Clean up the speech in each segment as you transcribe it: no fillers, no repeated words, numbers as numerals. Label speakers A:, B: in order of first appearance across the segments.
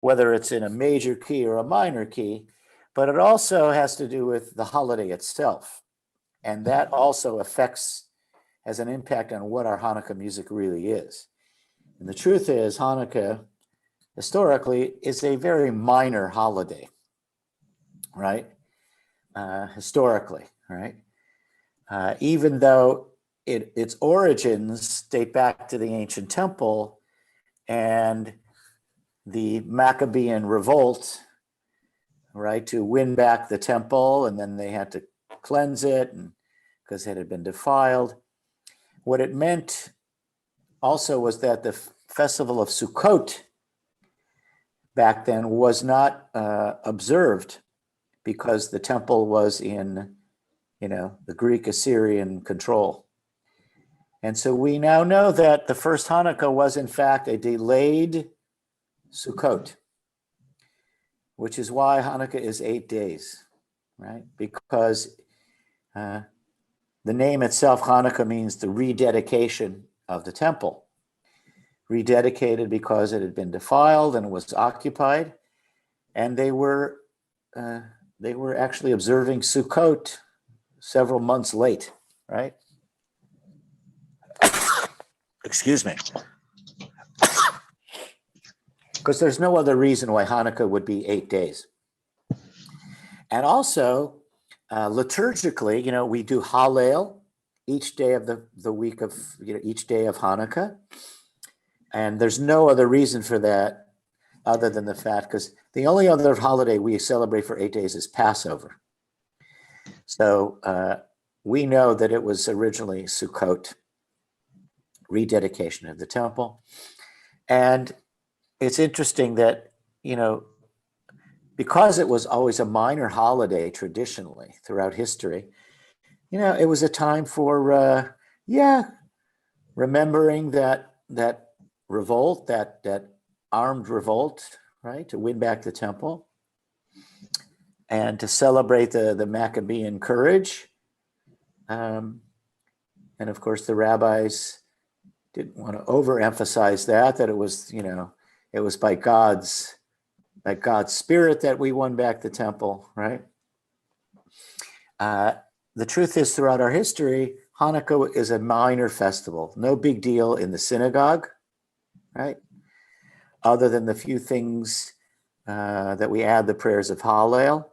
A: whether it's in a major key or a minor key, but it also has to do with the holiday itself. And that also has an impact on what our Hanukkah music really is. And the truth is, Hanukkah, historically, is a very minor holiday, right? Historically, right? Even though its origins date back to the ancient temple and the Maccabean revolt, right, to win back the temple, and then they had to cleanse it because it had been defiled. What it meant also was that the festival of Sukkot back then was not observed because the temple was in, the Greek-Assyrian control. And so we now know that the first Hanukkah was in fact a delayed Sukkot, which is why Hanukkah is 8 days, right? Because the name itself, Hanukkah, means the rededication of the temple. Rededicated because it had been defiled and was occupied, and they were actually observing Sukkot several months late, right? Excuse me. Because there's no other reason why Hanukkah would be 8 days. And also, liturgically, we do Hallel each day of the week of, each day of Hanukkah. And there's no other reason for that other than the fact, because the only other holiday we celebrate for 8 days is Passover. So we know that it was originally Sukkot, rededication of the temple. And it's interesting that, because it was always a minor holiday traditionally throughout history, it was a time for, remembering that revolt, that armed revolt, right, to win back the temple and to celebrate the Maccabean courage. And of course, the rabbis didn't want to overemphasize that it was, it was by God's spirit that we won back the temple, right? The truth is, throughout our history, Hanukkah is a minor festival, no big deal in the synagogue, right? Other than the few things that we add the prayers of Hallel,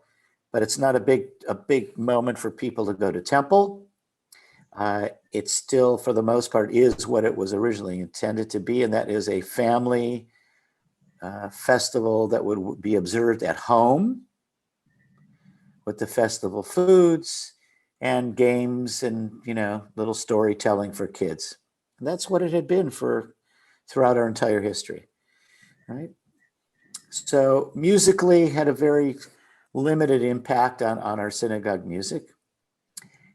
A: but it's not a big moment for people to go to temple. It still, for the most part, is what it was originally intended to be, and that is a family festival that would be observed at home with the festival foods and games and, little storytelling for kids. And that's what it had been throughout our entire history, right? So musically had a very limited impact on our synagogue music.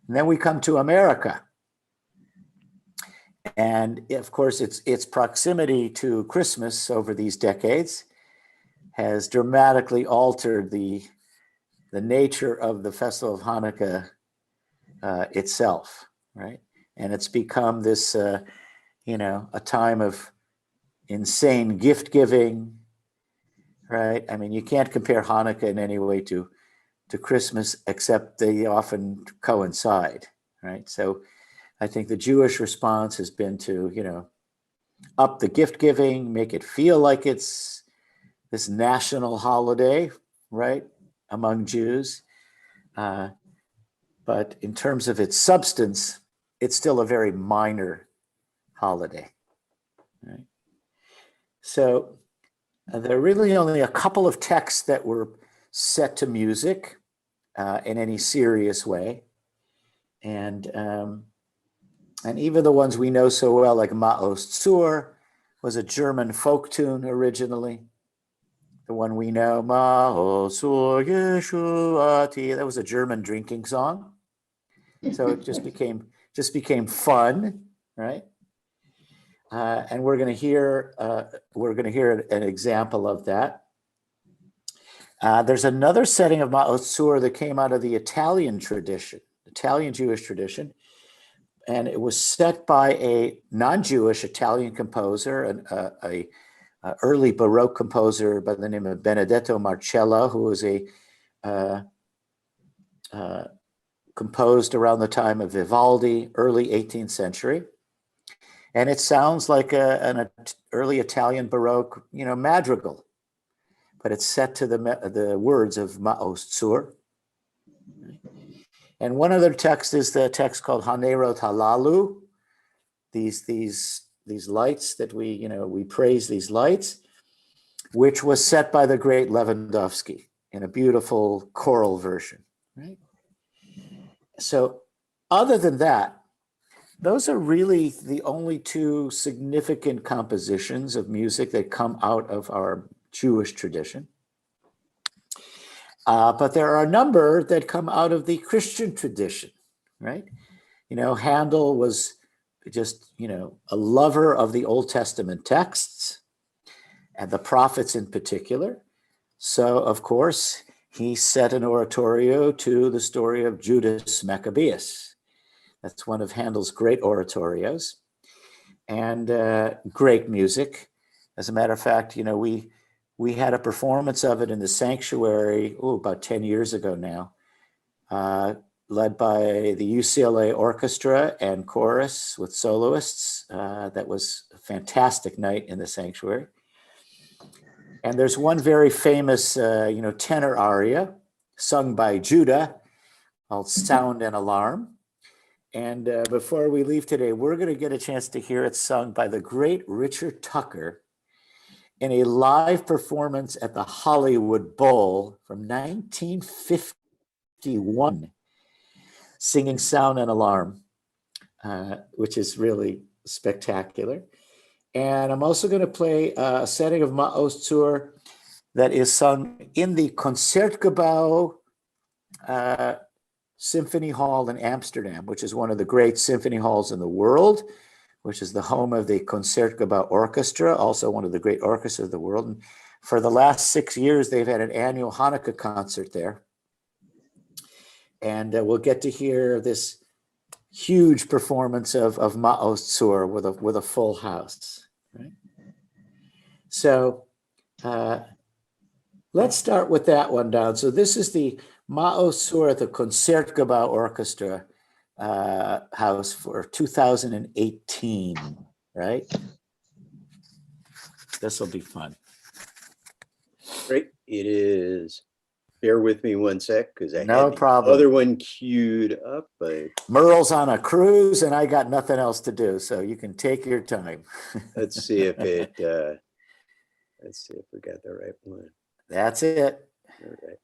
A: And then we come to America. And of course, its proximity to Christmas over these decades has dramatically altered the nature of the festival of Hanukkah itself, right? And it's become this, a time of insane gift giving, right? I mean, you can't compare Hanukkah in any way to Christmas, except they often coincide, right? So I think the Jewish response has been to, up the gift giving, make it feel like it's this national holiday, right, among Jews. But in terms of its substance, it's still a very minor holiday, right? So there are really only a couple of texts that were set to music in any serious way. And even the ones we know so well, like Ma'os Tzur, was a German folk tune originally. The one we know, Ma'os Tzur Yeshuati, that was a German drinking song. So it just became fun, right? And we're going to hear an example of that. There's another setting of Ma'os Tzur that came out of the Italian Jewish tradition, and it was set by a non-Jewish Italian composer, and a early Baroque composer by the name of Benedetto Marcella, who was a composed around the time of Vivaldi, early 18th century. And it sounds like an early Italian Baroque, madrigal, but it's set to the words of Ma'oz Tzur. And one other text is the text called Hanerot Halalu, these lights that we praise these lights, which was set by the great Lewandowski in a beautiful choral version, right? So other than that, those are really the only two significant compositions of music that come out of our Jewish tradition. But there are a number that come out of the Christian tradition, right? Handel was just, a lover of the Old Testament texts and the prophets in particular. So, of course, he set an oratorio to the story of Judas Maccabeus. That's one of Handel's great oratorios, and great music. As a matter of fact, we had a performance of it in the sanctuary, about 10 years ago now, led by the UCLA Orchestra and chorus with soloists. That was a fantastic night in the sanctuary. And there's one very famous, tenor aria sung by Judah called Sound and Alarm. And before we leave today, we're going to get a chance to hear it sung by the great Richard Tucker in a live performance at the Hollywood Bowl from 1951, singing Sound and Alarm, which is really spectacular. And I'm also going to play a setting of Ma'oz Tzur that is sung in the Concertgebouw Symphony Hall in Amsterdam, which is one of the great symphony halls in the world, which is the home of the Concertgebouw Orchestra, also one of the great orchestras of the world. And for the last 6 years, they've had an annual Hanukkah concert there. And we'll get to hear this huge performance of Ma'oz Tzur with a full house. Right? So let's start with that one down. So this is the Ma'oz Tzur at the Concertgebouw Orchestra house for 2018, right? This will be fun.
B: Great. It is. Bear with me one sec, because I
A: No
B: had
A: problem.
B: the other one queued up. But
A: Merle's on a cruise, and I got nothing else to do, so you can take your time.
B: let's see if it. Let's see if we got the right one.
A: That's it.
B: All right.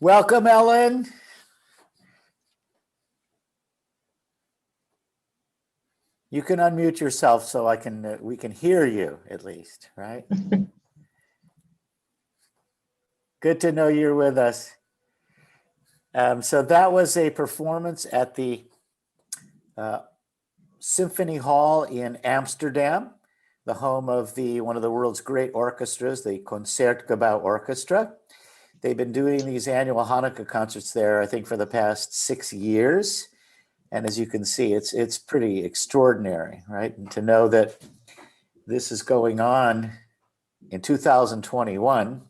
A: Welcome, Ellen. You can unmute yourself so we can hear you at least, right? Good to know you're with us. So that was a performance at the Symphony Hall in Amsterdam, the home of one of the world's great orchestras, the Concertgebouw Orchestra. They've been doing these annual Hanukkah concerts there, I think, for the past 6 years. And as you can see, it's pretty extraordinary, right? And to know that this is going on in 2021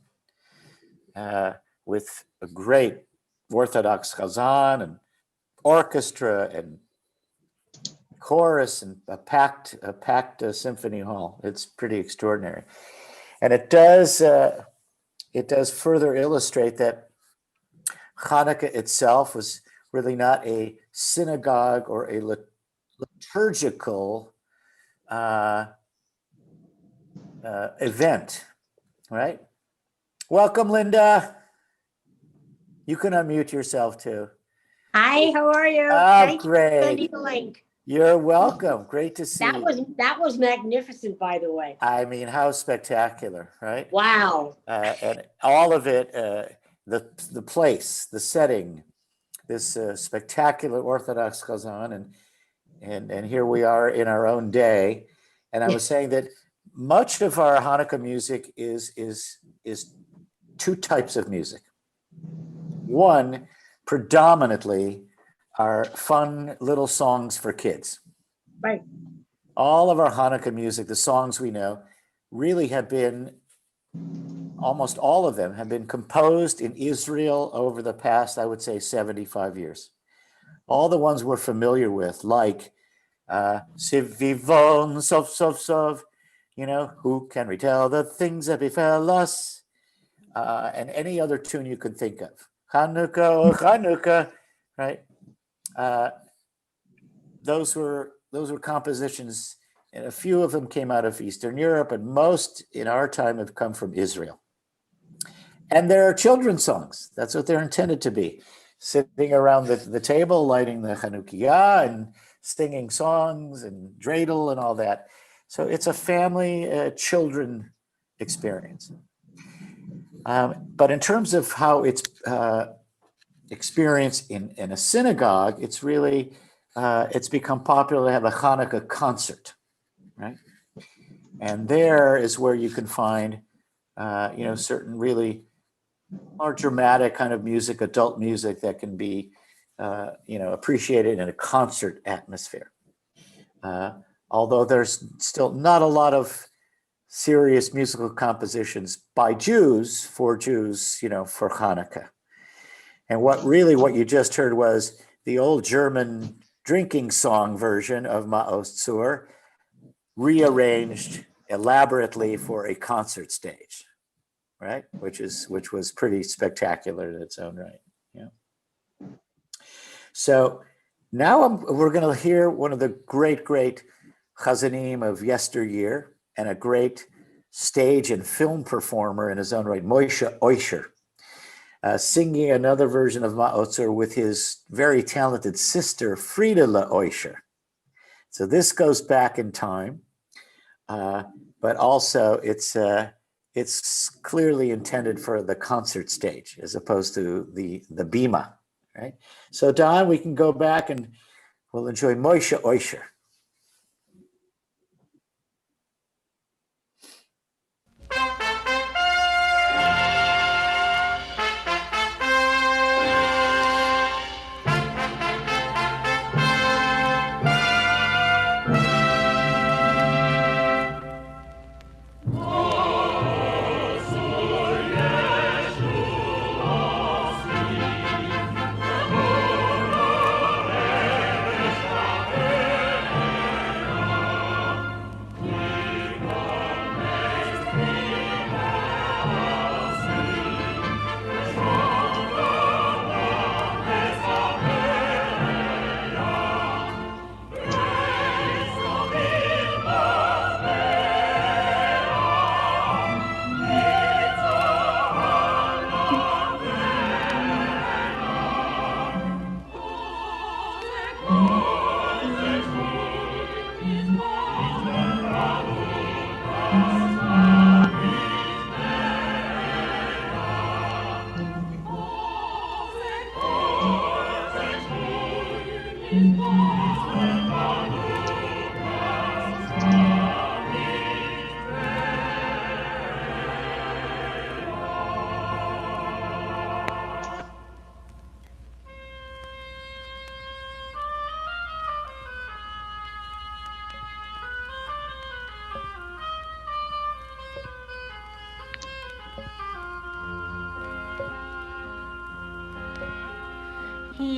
A: with a great Orthodox chazan and orchestra and chorus and a packed symphony hall. It's pretty extraordinary. And it does further illustrate that Hanukkah itself was really not a synagogue or a liturgical event, right? Welcome, Linda. You can unmute yourself too.
C: Hi, how are you?
A: Oh, great.
C: Thank you for the link.
A: You're welcome. Great to see you.
C: That was magnificent, by the way.
A: I mean, how spectacular, right?
C: Wow.
A: And all of it, the place, the setting, this spectacular Orthodox chazan, and here we are in our own day. And I was saying that much of our Hanukkah music is two types of music. One, predominantly, are fun little songs for kids.
C: Right.
A: All of our Hanukkah music, the songs we know, really have been, almost all of them have been composed in Israel over the past, I would say, 75 years. All the ones we're familiar with, like Sivivon, Sov, Sov, Sov, who can retell the things that befell us, and any other tune you could think of. Chanukah, oh Chanukah, right? those were compositions, and a few of them came out of Eastern Europe, and most in our time have come from Israel. And they're children's songs. That's what they're intended to be. Sitting around the table, lighting the Chanukah and singing songs and dreidel and all that. So it's a family, children experience. But in terms of how it's experienced in a synagogue, it's really, it's become popular to have a Hanukkah concert, right? And there is where you can find, certain really more dramatic kind of music, adult music that can be, appreciated in a concert atmosphere. Although there's still not a lot of serious musical compositions by Jews, for Jews, for Hanukkah. And what you just heard was the old German drinking song version of Ma'oz Tzur, rearranged elaborately for a concert stage, right? Which was pretty spectacular in its own right. Yeah. So now we're going to hear one of the great chazanim of yesteryear, and a great stage and film performer in his own right, Moshe Oisher, singing another version of Ma'oz Tzur with his very talented sister, Friedele Oisher. So this goes back in time, but also it's clearly intended for the concert stage as opposed to the bima, right? So Don, we can go back and we'll enjoy Moshe Oisher.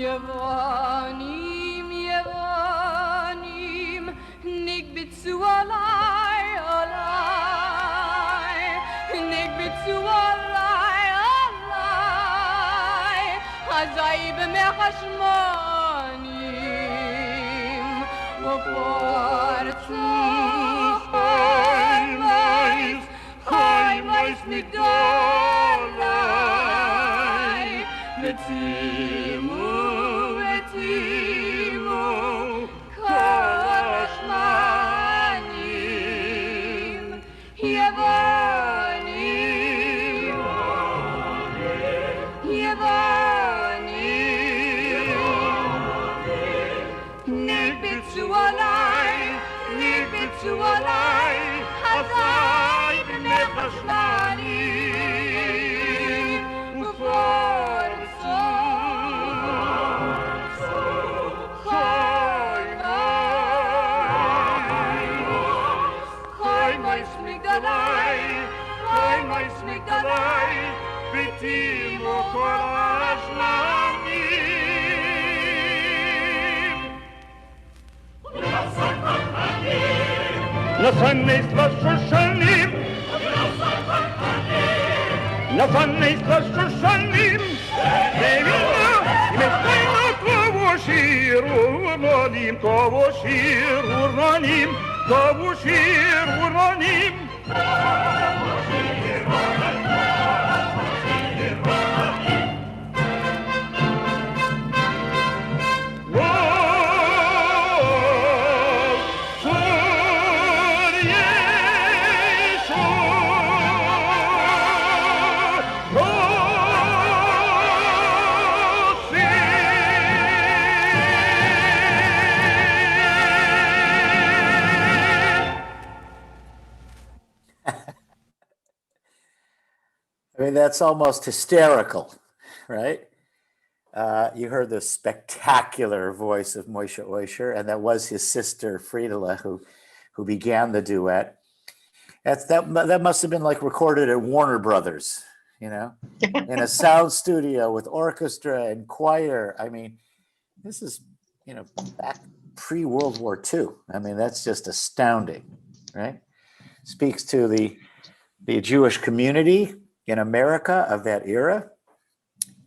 D: Yevanim, Yevanim, nigbitzu alai, alai, nigbitzu alai, alai, hazai b'mechashmonim, u'portzu chaymais migdolai, v'tzimu
E: Nafanes la shoshanim, nafanes la shoshanim, devino, imestayno klovoshi urnanim, kovoshir urnanim, kovoshir urnanim.
A: I mean, that's almost hysterical, right? You heard the spectacular voice of Moshe Oisher, and that was his sister Friedela who began the duet. That must have been like recorded at Warner Brothers, in a sound studio with orchestra and choir. I mean, this is back pre-World War II. I mean, that's just astounding, right? Speaks to the Jewish community in America of that era,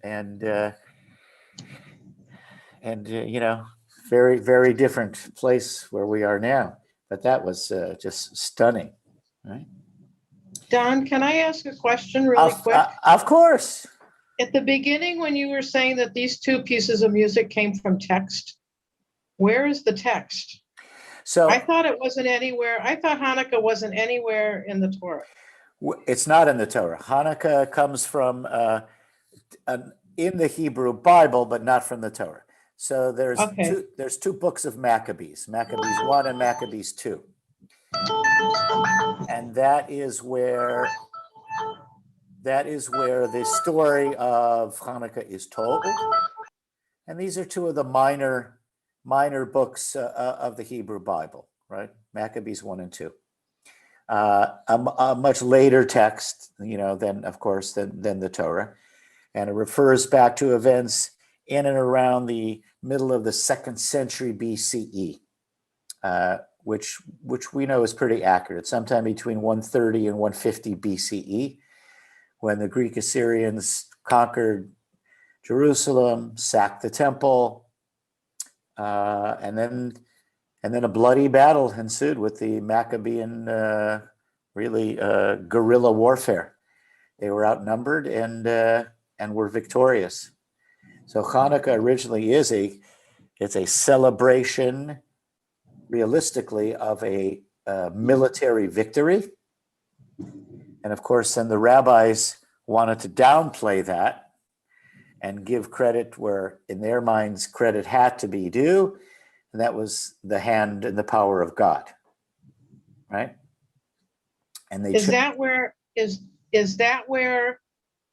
A: and very, very different place where we are now. But that was just stunning, right?
F: Don, can I ask a question really quick?
A: Of course.
F: At the beginning, when you were saying that these two pieces of music came from text, where is the text?
A: So
F: I thought it wasn't anywhere. I thought Hanukkah wasn't anywhere in the Torah.
A: it's not in the Torah. Hanukkah comes from in the Hebrew Bible, but not from the Torah. So there's two books of Maccabees, Maccabees 1 and Maccabees 2. And that is where the story of Hanukkah is told. And these are two of the minor books of the Hebrew Bible, right? Maccabees 1 and 2. A much later text, than the Torah. And it refers back to events in and around the middle of the 2nd century BCE, which we know is pretty accurate, sometime between 130 and 150 BCE, when the Greek Assyrians conquered Jerusalem, sacked the temple, and then a bloody battle ensued with the Maccabean, guerrilla warfare. They were outnumbered and were victorious. So Hanukkah originally it's a celebration, realistically, of a military victory. And of course, then the rabbis wanted to downplay that and give credit where, in their minds, credit had to be due. And that was the hand and the power of God, right? And
F: Is that where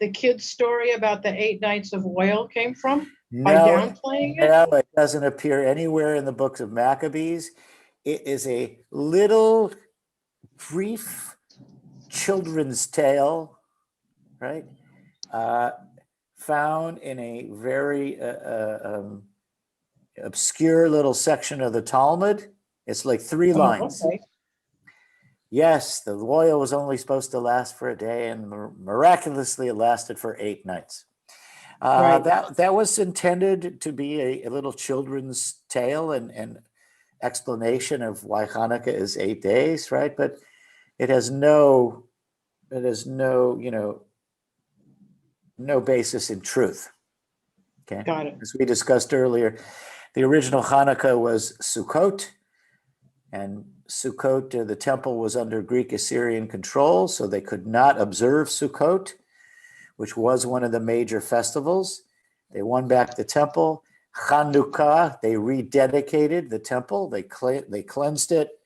F: the kid's story about the 8 nights of oil came from? By downplaying it?
A: No, it doesn't appear anywhere in the books of Maccabees. It is a little brief children's tale, right? Found in a very obscure little section of the Talmud. It's like 3 lines.
F: Okay.
A: Yes, the oil was only supposed to last for a day, and miraculously it lasted for 8 nights.
F: Right.
A: That was intended to be a little children's tale and explanation of why Hanukkah is 8 days, right? But it has no basis in truth. Okay.
F: Got it.
A: As we discussed earlier, the original Hanukkah was Sukkot, and Sukkot, the temple was under Greek Assyrian control, so they could not observe Sukkot, which was one of the major festivals. They won back the temple. Chanukah, they rededicated the temple. They cleansed it.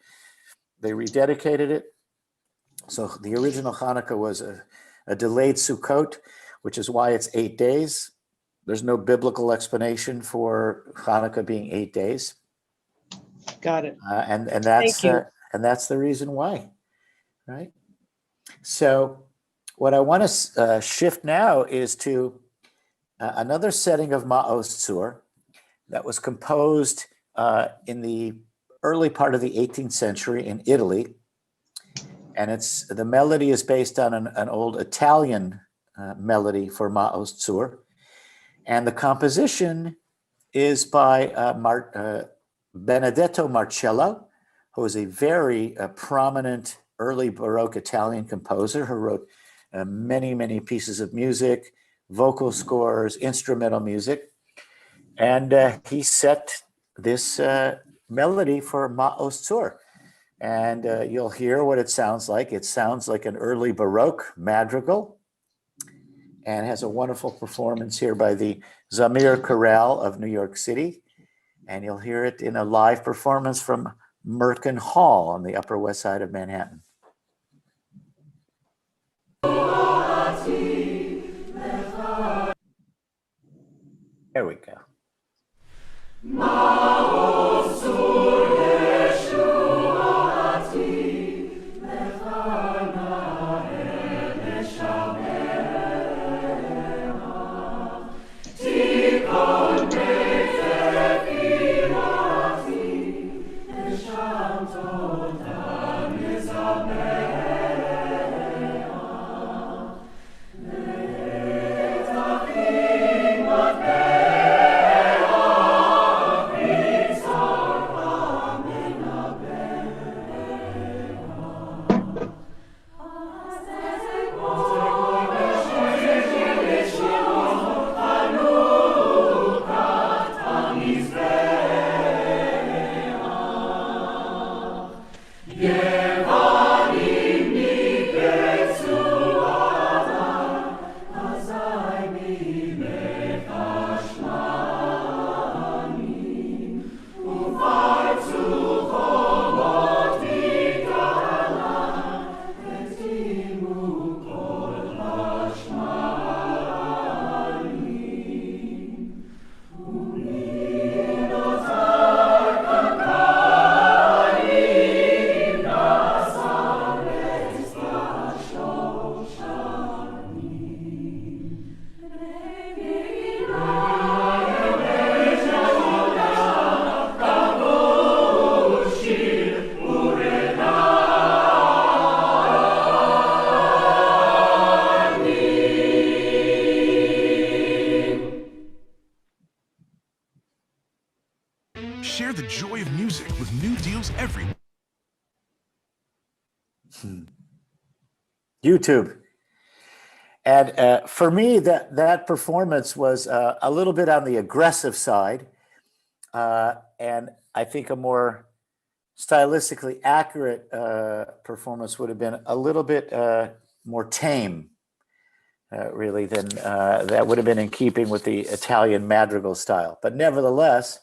A: They rededicated it. So the original Hanukkah was a delayed Sukkot, which is why it's 8 days. There's no biblical explanation for Hanukkah being 8 days.
F: Got it.
A: And
F: Thank you.
A: that's the reason why, right? So what I want to shift now is to another setting of Ma'oz Tzur that was composed in the early part of the 18th century in Italy. And the melody is based on an old Italian melody for Ma'oz Tzur. And the composition is by Benedetto Marcello, who is a very prominent early Baroque Italian composer who wrote many, many pieces of music, vocal scores, instrumental music. And he set this melody for Ma Ostsur. And you'll hear what it sounds like. It sounds like an early Baroque madrigal and has a wonderful performance here by the Zamir Chorale of New York City. And you'll hear it in a live performance from Merkin Hall on the Upper West Side of Manhattan. There we go.
G: Share the joy of music with new deals every
A: YouTube. And for me, that performance was a little bit on the aggressive side. And I think a more stylistically accurate performance would have been a little bit more tame, really, than that would have been in keeping with the Italian madrigal style. But nevertheless,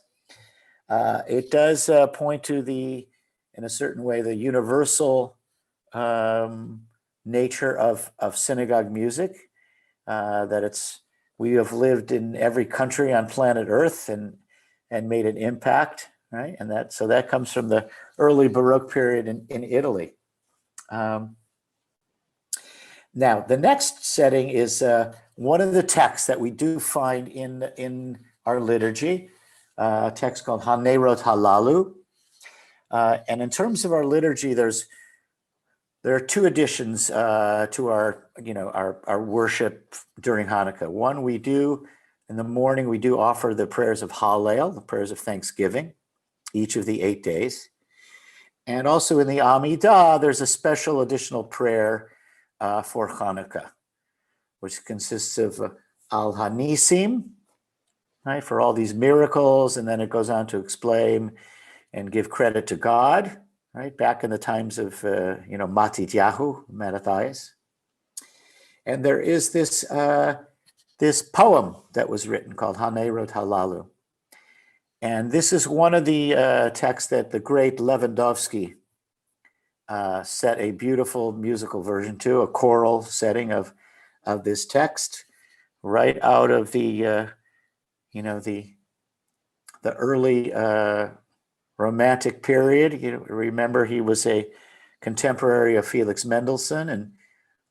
A: it does point to in a certain way, the universal nature of synagogue music, that we have lived in every country on planet Earth and made an impact, right? And so that comes from the early Baroque period in Italy. Now, the next setting is one of the texts that we do find in our liturgy, a text called Hanerot Halalu. And in terms of our liturgy, there are two additions to our worship during Hanukkah. One, in the morning, we do offer the prayers of Hallel, the prayers of thanksgiving, each of the 8 days. And also in the Amidah, there's a special additional prayer for Hanukkah, which consists of Al Hanisim, right, for all these miracles, and then it goes on to explain and give credit to God, right, back in the times of Matityahu, Mattathias. And there is this poem that was written called Hanerot Halalu. And this is one of the texts that the great Lewandowski set a beautiful musical version to, a choral setting of this text, right out of the early Romantic period. Remember, he was a contemporary of Felix Mendelssohn,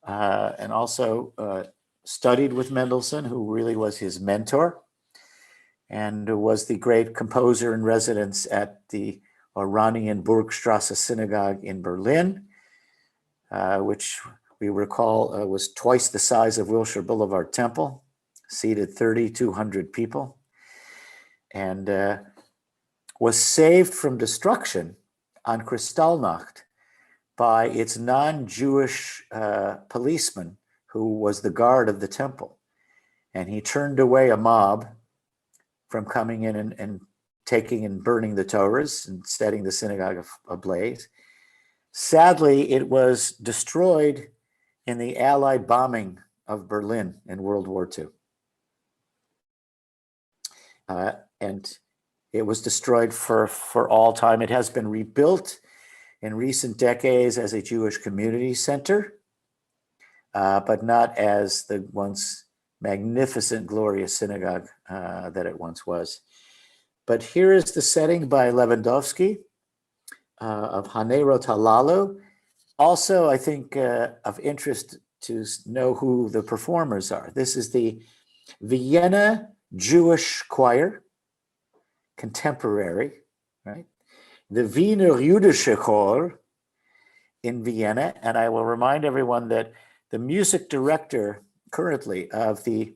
A: and also studied with Mendelssohn, who really was his mentor, and was the great composer in residence at the Oranienburgstrasse Synagogue in Berlin, which we recall was twice the size of Wilshire Boulevard Temple, seated 3,200 people. And was saved from destruction on Kristallnacht by its non-Jewish policeman who was the guard of the temple. And he turned away a mob from coming in and taking and burning the Torahs and setting the synagogue ablaze. Sadly, it was destroyed in the Allied bombing of Berlin in World War II. And it was destroyed for all time. It has been rebuilt in recent decades as a Jewish community center, but not as the once magnificent, glorious synagogue that it once was. But here is the setting by Lewandowski of Hanerot Halalu. Also, I think of interest to know who the performers are. This is the Vienna Jewish Choir, contemporary, right? The Wiener Jüdische Chor in Vienna. And I will remind everyone that the music director currently of the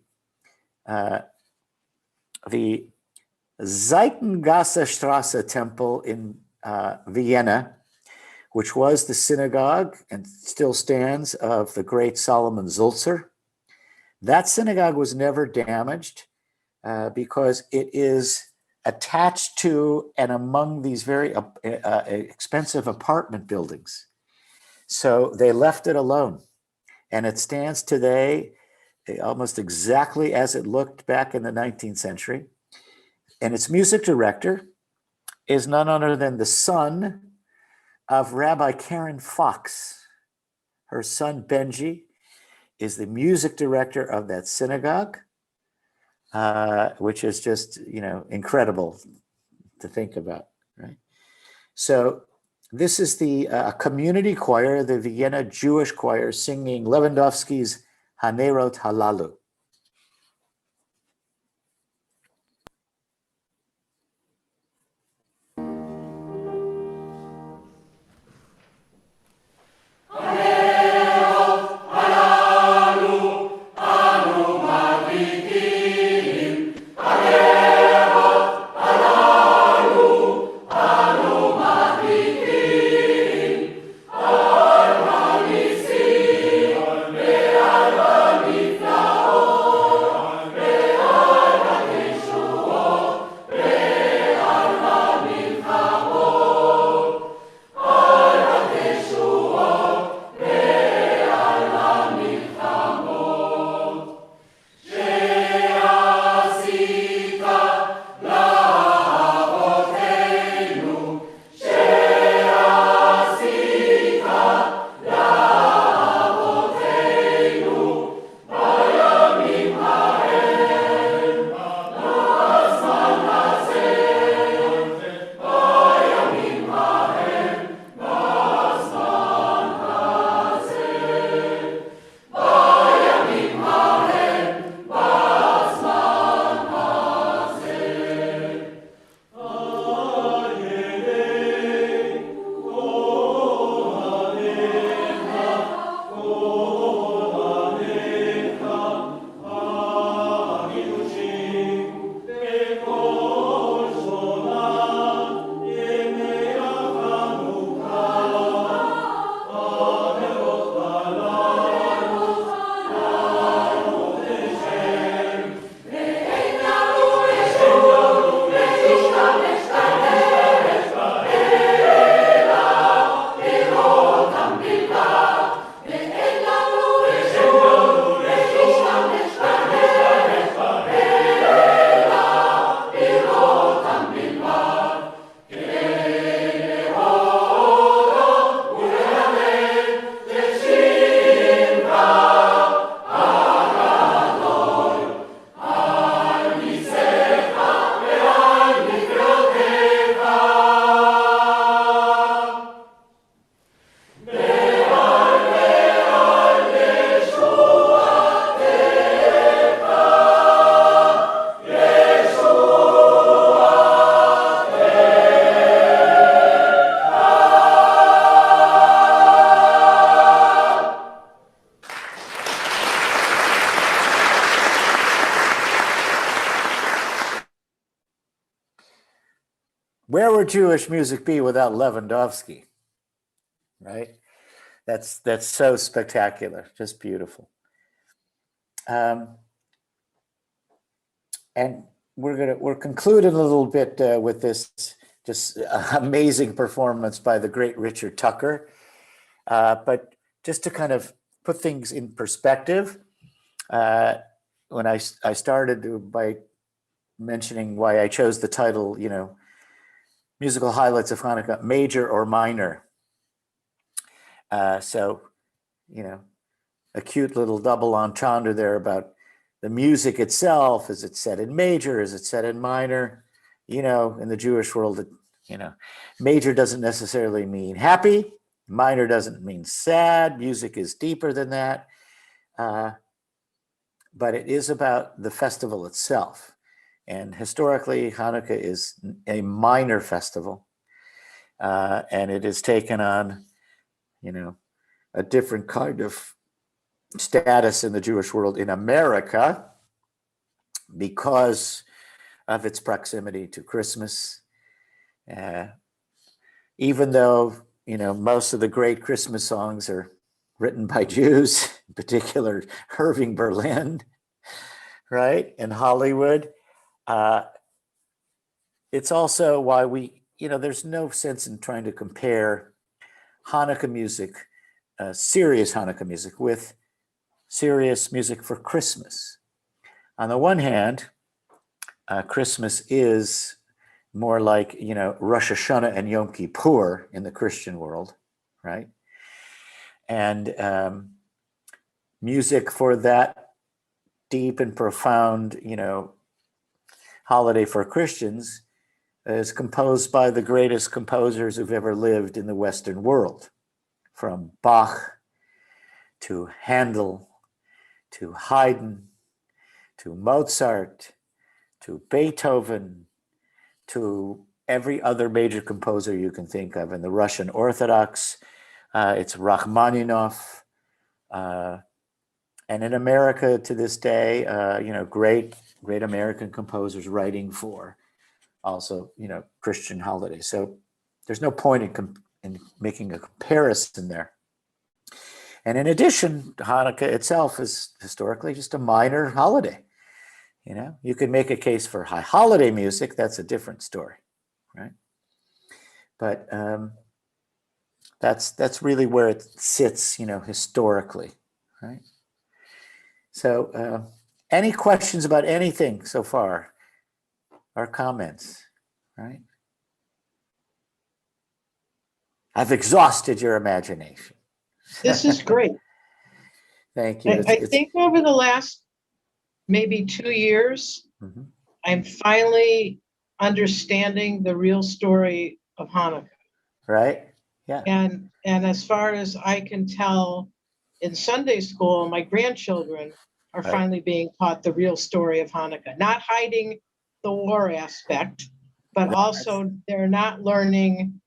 A: Seitengasse Strasse Temple in Vienna, which was the synagogue and still stands of the great Solomon Zulzer. That synagogue was never damaged because it is attached to and among these very expensive apartment buildings. So they left it alone. And it stands today almost exactly as it looked back in the 19th century. And its music director is none other than the son of Rabbi Karen Fox. Her son, Benji, is the music director of that synagogue, which is just, incredible to think about, right? So this is the community choir, the Vienna Jewish Choir, singing Lewandowski's Hanerot Halalu.
D: Oh
A: where would Jewish music be without Lewandowski? Right? That's so spectacular, just beautiful. And we're concluding a little bit with this just amazing performance by the great Richard Tucker. But just to kind of put things in perspective, when I started by mentioning why I chose the title, musical highlights of Hanukkah, major or minor. So, a cute little double entendre there about the music itself. Is it set in major? Is it set in minor? In the Jewish world, major doesn't necessarily mean happy. Minor doesn't mean sad. Music is deeper than that. But it is about the festival itself. And historically, Hanukkah is a minor festival. And it has taken on, a different kind of status in the Jewish world in America because of its proximity to Christmas. Even though, most of the great Christmas songs are written by Jews, in particular Irving Berlin, right, in Hollywood. It's also why there's no sense in trying to compare Hanukkah music, serious Hanukkah music, with serious music for Christmas. On the one hand, Christmas is more like, Rosh Hashanah and Yom Kippur in the Christian world, right? And music for that deep and profound, holiday for Christians is composed by the greatest composers who've ever lived in the Western world, from Bach to Handel to Haydn to Mozart to Beethoven to every other major composer you can think of. In the Russian Orthodox, it's Rachmaninoff. And in America to this day, great American composers writing for also, Christian holidays. So there's no point in making a comparison there. And in addition, Hanukkah itself is historically just a minor holiday. You could make a case for high holiday music. That's a different story, right? But that's really where it sits, historically, right? So any questions about anything so far, or comments, right? I've exhausted your imagination.
F: This is great.
A: Thank you.
F: I think over the last maybe 2 years,
A: Mhm.
F: I'm finally understanding the real story of Hanukkah.
A: Right? Yeah.
F: And as far as I can tell, in Sunday school, my grandchildren are
A: Right.
F: finally being taught the real story of Hanukkah, not hiding the war aspect, but
A: Right.
F: also they're not learning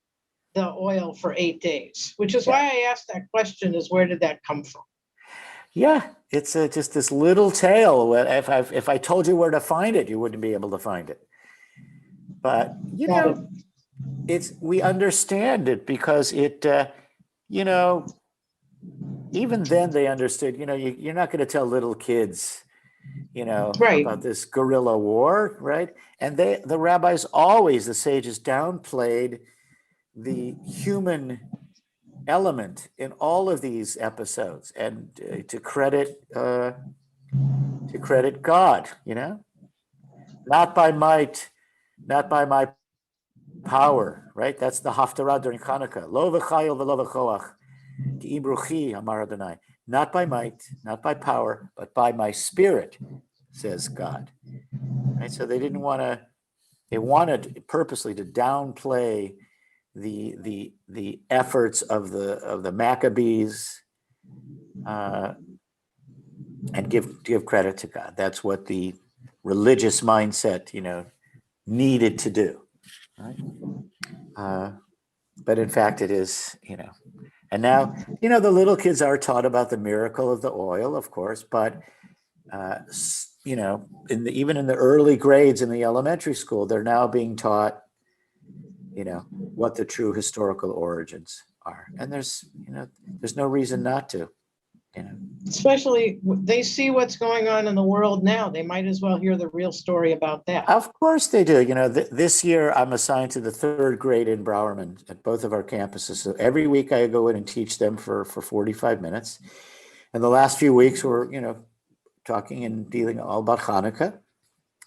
F: the oil for 8 days, which is why I asked that question, is where did that come from?
A: Yeah, it's just this little tale. If I told you where to find it, you wouldn't be able to find it. But
F: Got it.
A: we understand it because it, even then they understood. You're not going to tell little kids,
F: Right.
A: about this guerrilla war, right? And the rabbis always, the sages, downplayed the human element in all of these episodes, and to credit God, not by might, not by my power, right? That's the haftarah during Hanukkah. Lo v'chayil v'lo v'choach, ki im ruchi, amar Adonai. Not by might, not by power, but by my spirit, says God. Right? So they wanted purposely to downplay the efforts of the Maccabees, and give credit to God. That's what the religious mindset, needed to do, right? But in fact, it is, and now, the little kids are taught about the miracle of the oil, of course, but even in the early grades in the elementary school, they're now being taught what the true historical origins are. And there's no reason not to.
F: Especially, they see what's going on in the world now. They might as well hear the real story about that.
A: Of course they do. This year I'm assigned to the 3rd grade in Browerman at both of our campuses. So every week I go in and teach them for 45 minutes. And the last few weeks we're, talking and dealing all about Chanukah.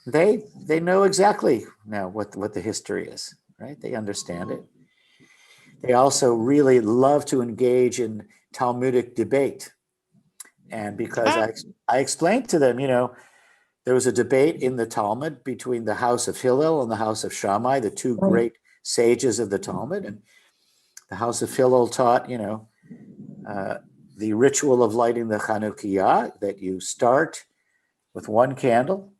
A: They know exactly now what the history is, right? They understand it. They also really love to engage in Talmudic debate. And because I explained to them, there was a debate in the Talmud between the house of Hillel and the house of Shammai, the two great sages of the Talmud. And the house of Hillel taught, the ritual of lighting the Chanukah, that you start with one candle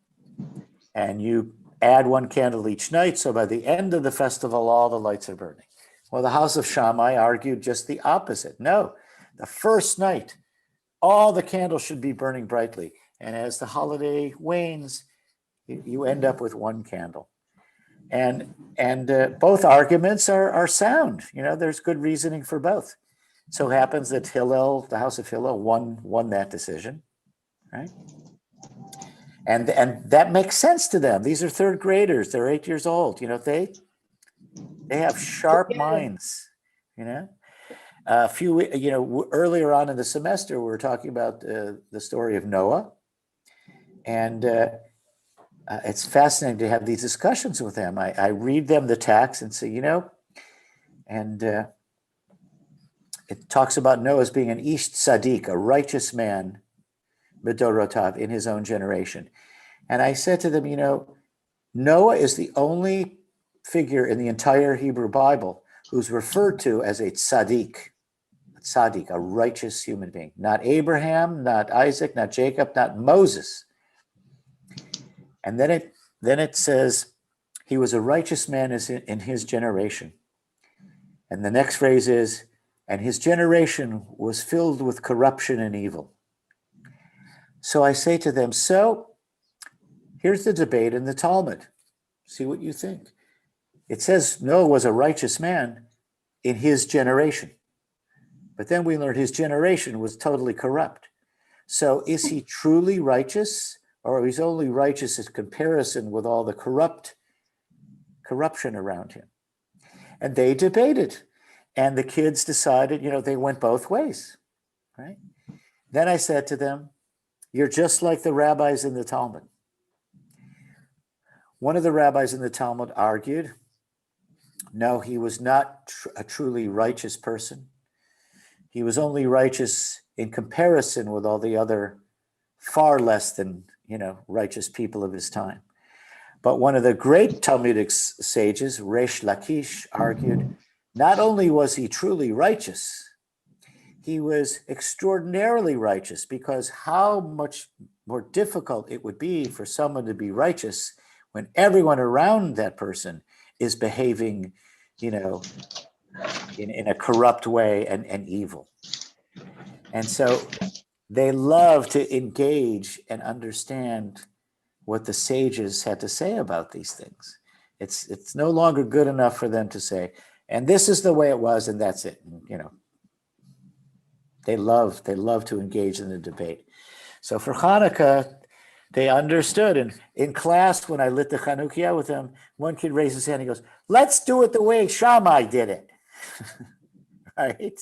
A: and you add one candle each night. So by the end of the festival, all the lights are burning. Well, the house of Shammai argued just the opposite. No, the first night, all the candles should be burning brightly. And as the holiday wanes, you end up with one candle. And both arguments are sound. There's good reasoning for both. So happens that Hillel, the house of Hillel, won that decision, right? And that makes sense to them. These are 3rd graders. They're 8 years old. They have sharp minds. A few, earlier on in the semester, we were talking about the story of Noah. And it's fascinating to have these discussions with them. I read them the text and say, and it talks about Noah as being an Ish Tzaddik, a righteous man, Midorotav, in his own generation. And I said to them, Noah is the only figure in the entire Hebrew Bible who's referred to as a tzaddik, a righteous human being. Not Abraham, not Isaac, not Jacob, not Moses. And then it says he was a righteous man in his generation. And the next phrase is, and his generation was filled with corruption and evil. So I say to them, so here's the debate in the Talmud. See what you think. It says Noah was a righteous man in his generation. But then we learned his generation was totally corrupt. So is he truly righteous, or he's only righteous in comparison with all the corruption around him? And they debated. And the kids decided, they went both ways, right? Then I said to them, you're just like the rabbis in the Talmud. One of the rabbis in the Talmud argued, no, he was not a truly righteous person. He was only righteous in comparison with all the other far less than, righteous people of his time. But one of the great Talmudic sages, Resh Lakish, argued, not only was he truly righteous, he was extraordinarily righteous, because how much more difficult it would be for someone to be righteous when everyone around that person is behaving, in a corrupt way and evil. And so they love to engage and understand what the sages had to say about these things. It's no longer good enough for them to say, and this is the way it was, and that's it. They love to engage in the debate. So for Hanukkah, they understood. And in class, when I lit the Chanukah with them, one kid raised his hand. He goes, "Let's do it the way Shammai did it." Right?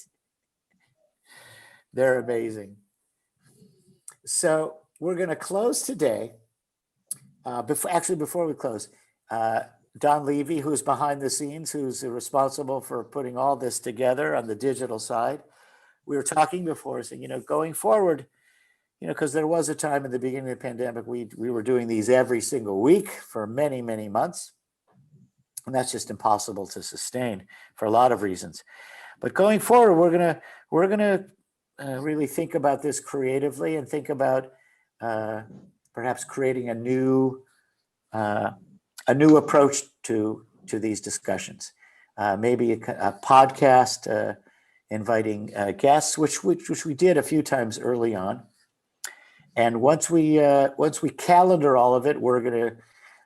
A: They're amazing. So we're going to close today. Before we close, Don Levy, who's behind the scenes, who's responsible for putting all this together on the digital side. We were talking before, saying, going forward, because there was a time in the beginning of the pandemic, we were doing these every single week for many, many months. And that's just impossible to sustain for a lot of reasons. But going forward, we're gonna really think about this creatively and think about perhaps creating a new approach to these discussions. Maybe a podcast inviting guests, which we did a few times early on. And once we calendar all of it, we're going to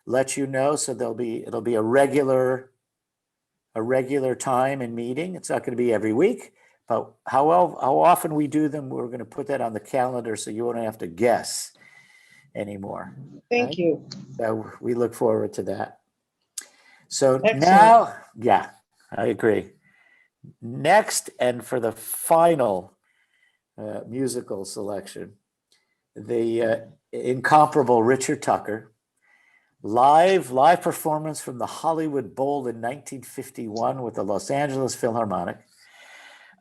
A: let you know. So it'll be a regular a regular time and meeting. It's not going to be every week, but how often we do them, we're going to put that on the calendar so you won't have to guess anymore.
F: Thank
A: Right.
F: you.
A: So we look forward to that. So
F: Excellent.
A: now, yeah, I agree. Next, and for the final musical selection, the incomparable Richard Tucker, live performance from the Hollywood Bowl in 1951 with the Los Angeles Philharmonic.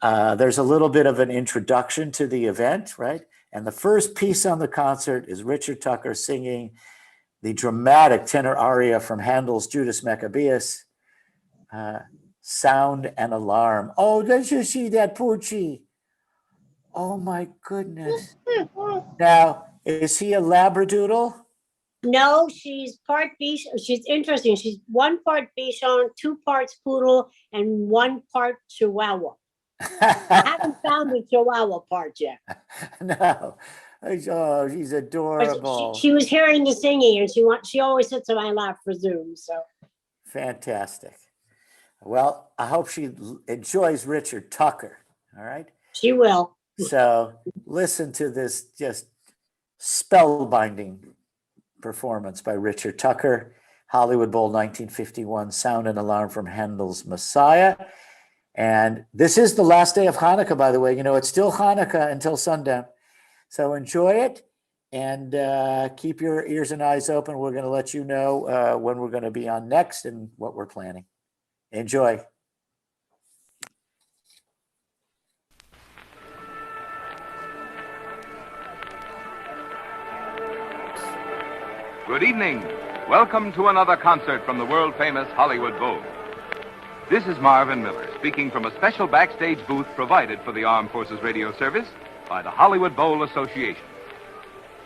A: There's a little bit of an introduction to the event, right? And the first piece on the concert is Richard Tucker singing the dramatic tenor aria from Handel's Judas Maccabeus, Sound and Alarm. Oh, did you see that, Poochie? Oh my goodness. Now, is he a Labradoodle?
C: No, she's part Bichon. She's interesting. She's one part Bichon, 2 parts Poodle, and 1 part Chihuahua. I haven't found the Chihuahua part yet.
A: No. Oh, she's
C: But
A: adorable.
C: she was hearing the singing, and she always sits on my lap for Zoom. So
A: Fantastic. Well, I hope she enjoys Richard Tucker. All right.
C: she will.
A: So listen to this just spellbinding performance by Richard Tucker, Hollywood Bowl 1951, Sound and Alarm from Handel's Messiah. And this is the last day of Hanukkah, by the way. You know, it's still Hanukkah until sundown. So enjoy it and keep your ears and eyes open. We're going to let you know when we're going to be on next and what we're planning. Enjoy.
H: Good evening. Welcome to another concert from the world-famous Hollywood Bowl. This is Marvin Miller speaking from a special backstage booth provided for the Armed Forces Radio Service by the Hollywood Bowl Association.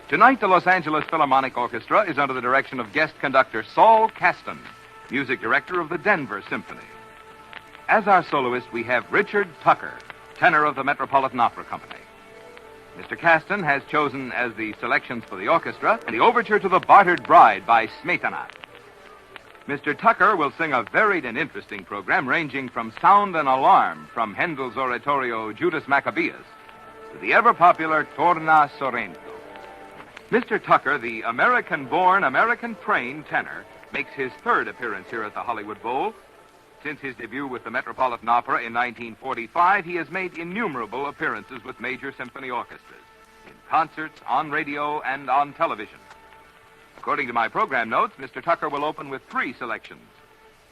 H: Tonight, the Los Angeles Philharmonic Orchestra is under the direction of guest conductor Saul Caston, music director of the Denver Symphony. As our soloist, we have Richard Tucker, tenor of the Metropolitan Opera Company. Mr. Caston has chosen as the selections for the orchestra the overture to The Bartered Bride by Smetana. Mr. Tucker will sing a varied and interesting program ranging from Sound and Alarm from Handel's oratorio Judas Maccabeus to the ever-popular Torna Sorrento. Mr. Tucker, the American-born, American-trained tenor, makes his 3rd appearance here at the Hollywood Bowl. Since his debut with the Metropolitan Opera in 1945, he has made innumerable appearances with major symphony orchestras, in concerts, on radio, and on television. According to my program notes, Mr. Tucker will open with 3 selections.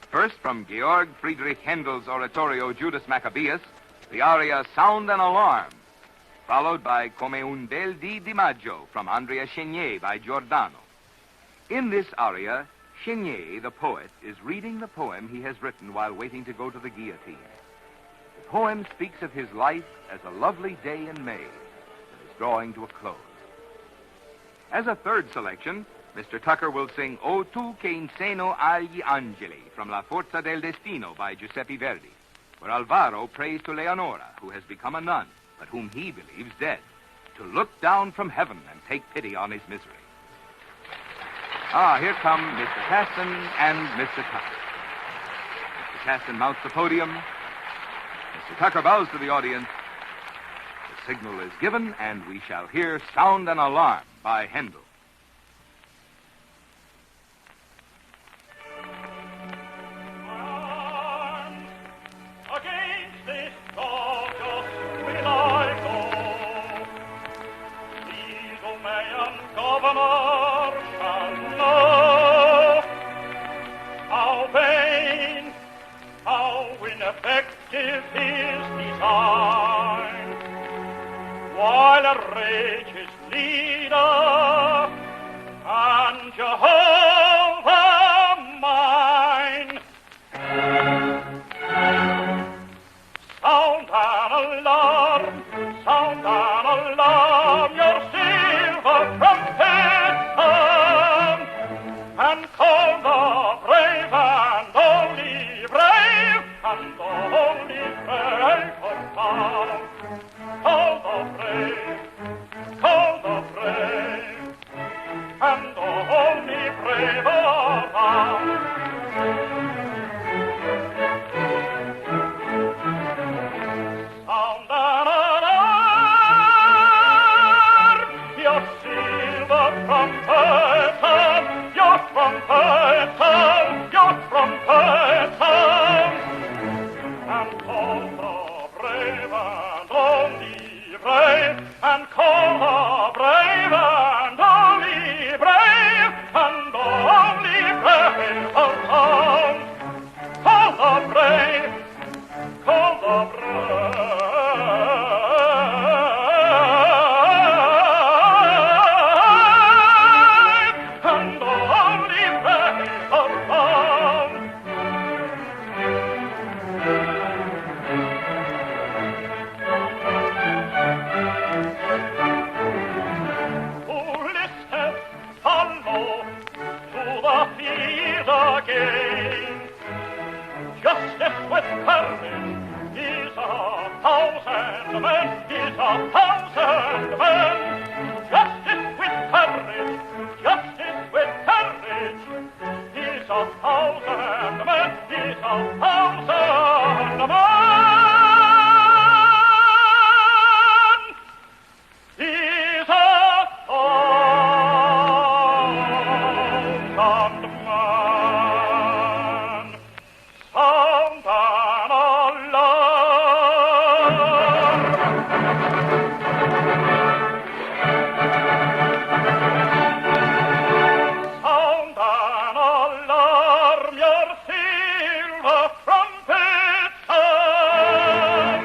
H: First, from Georg Friedrich Handel's oratorio Judas Maccabeus, the aria Sound and Alarm, followed by Come un bel dì di maggio from Andrea Chenier by Giordano. In this aria, Chenier, the poet, is reading the poem he has written while waiting to go to the guillotine. The poem speaks of his life as a lovely day in May that is drawing to a close. As a 3rd selection, Mr. Tucker will sing O tu che in seno agli angeli from La Forza del Destino by Giuseppe Verdi, where Alvaro prays to Leonora, who has become a nun, but whom he believes dead, to look down from heaven and take pity on his misery. Here come Mr. Caston and Mr. Tucker. Mr. Caston mounts the podium. Mr. Tucker bows to the audience. The signal is given, and we shall hear Sound and Alarm by Handel.
E: Against this gorgeous will I go. These Roman governor shall know how vain, how ineffective his design, while rage his leader and Jehovah mine. Sound an alarm, your silver trumpet sound, and call the brave and only brave, and only brave for sound. Call the brave, and only brave. again. Justice with courage is a thousand men, is a thousand men. Justice with courage, justice with courage is a thousand men, is a thousand men. Is a thousand men. Sound an alarm. Sound an alarm, your silver trumpets sound.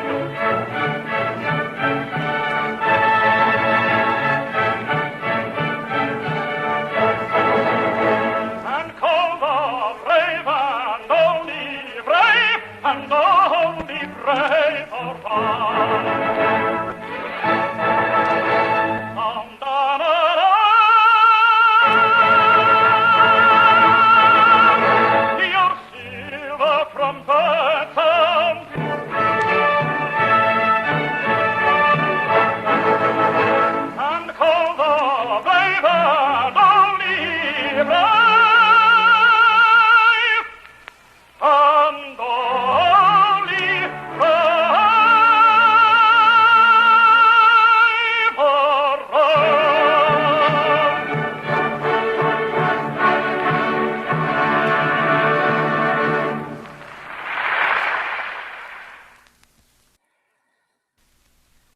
E: And call the brave and only brave and only brave are found. Sound an alarm, your silver trumpets sound. And call the brave and only brave and only brave around.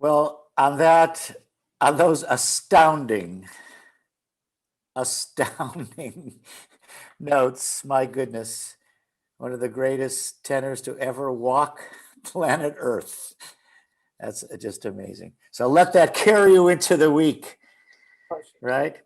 A: Well, on those astounding notes, my goodness, one of the greatest tenors to ever walk planet Earth. That's just amazing. So let that carry you into the week, right?